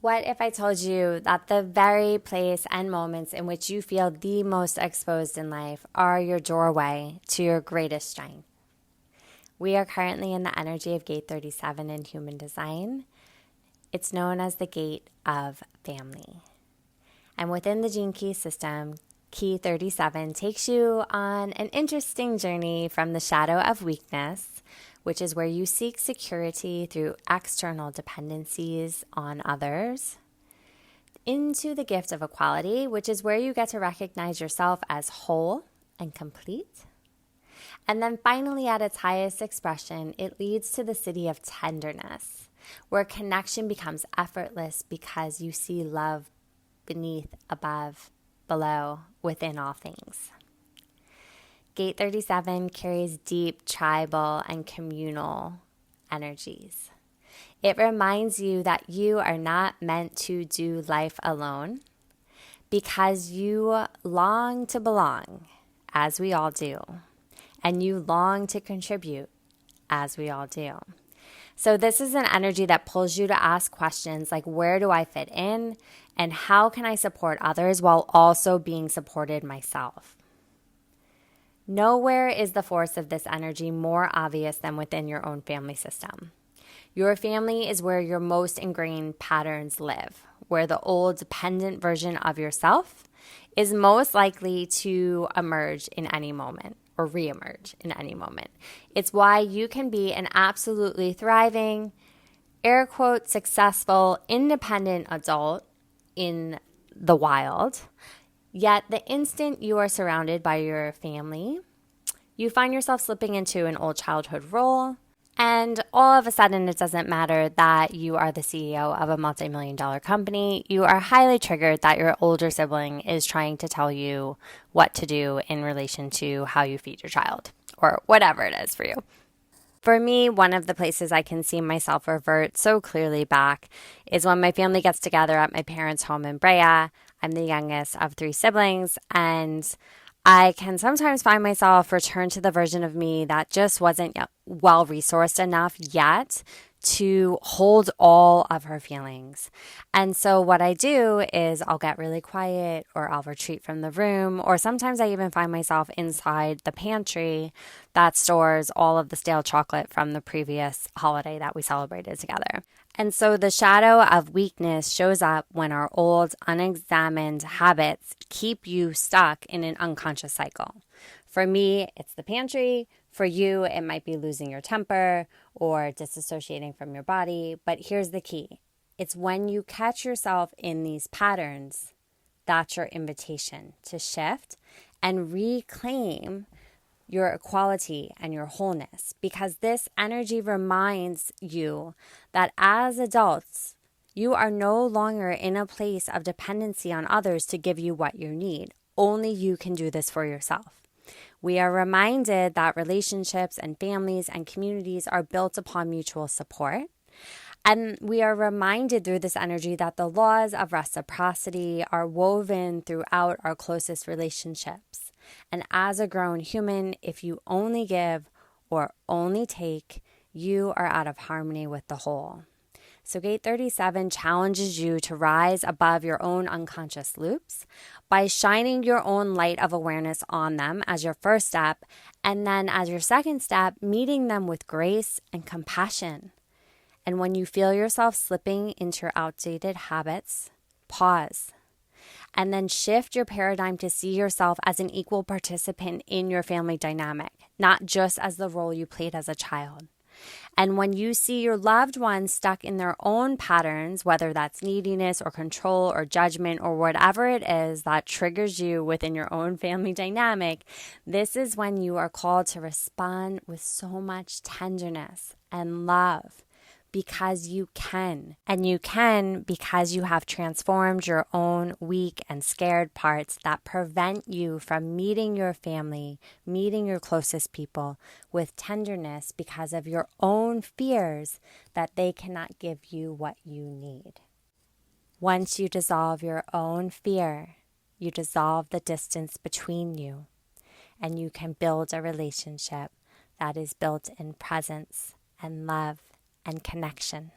What if I told you that the very place and moments in which you feel the most exposed in life are your doorway to your greatest strength? We are currently in the energy of Gate 37 in human design. It's known as the Gate of Family. And within the Gene Key system, Key 37 takes you on an interesting journey from the shadow of weakness, which is where you seek security through external dependencies on others, into the gift of equality, which is where you get to recognize yourself as whole and complete. And then finally, at its highest expression, it leads to the city of tenderness, where connection becomes effortless because you see love beneath, above, below, within all things. Gate 37 carries deep tribal and communal energies. It reminds you that you are not meant to do life alone because you long to belong, as we all do, and you long to contribute, as we all do. So this is an energy that pulls you to ask questions like, where do I fit in? And how can I support others while also being supported myself? Nowhere is the force of this energy more obvious than within your own family system. Your family is where your most ingrained patterns live, where the old dependent version of yourself is most likely to emerge in any moment or reemerge in any moment. It's why you can be an absolutely thriving, air quote, successful, independent adult in the wild. Yet the instant you are surrounded by your family, you find yourself slipping into an old childhood role. And all of a sudden, it doesn't matter that you are the CEO of a multi-million-dollar company. You are highly triggered that your older sibling is trying to tell you what to do in relation to how you feed your child or whatever it is for you. For me, one of the places I can see myself revert so clearly back is when my family gets together at my parents' home in Brea. I'm the youngest of 3 siblings, and I can sometimes find myself return to the version of me that just wasn't well-resourced enough yet to hold all of her feelings. And so what I do is I'll get really quiet, or I'll retreat from the room, or sometimes I even find myself inside the pantry that stores all of the stale chocolate from the previous holiday that we celebrated together. And so the shadow of weakness shows up when our old, unexamined habits keep you stuck in an unconscious cycle. For me, it's the pantry. For you, it might be losing your temper or disassociating from your body. But here's the key. It's when you catch yourself in these patterns, that's your invitation to shift and reclaim your equality and your wholeness, because this energy reminds you that as adults, you are no longer in a place of dependency on others to give you what you need. Only you can do this for yourself. We are reminded that relationships and families and communities are built upon mutual support. And we are reminded through this energy that the laws of reciprocity are woven throughout our closest relationships. And as a grown human, if you only give or only take, you are out of harmony with the whole. So Gate 37 challenges you to rise above your own unconscious loops by shining your own light of awareness on them as your first step, and then as your second step, meeting them with grace and compassion. And when you feel yourself slipping into your outdated habits, pause. And then shift your paradigm to see yourself as an equal participant in your family dynamic, not just as the role you played as a child. And when you see your loved ones stuck in their own patterns, whether that's neediness or control or judgment or whatever it is that triggers you within your own family dynamic, this is when you are called to respond with so much tenderness and love. Because you can. And you can because you have transformed your own weak and scared parts that prevent you from meeting your family, meeting your closest people with tenderness because of your own fears that they cannot give you what you need. Once you dissolve your own fear, you dissolve the distance between you, and you can build a relationship that is built in presence and love and connection.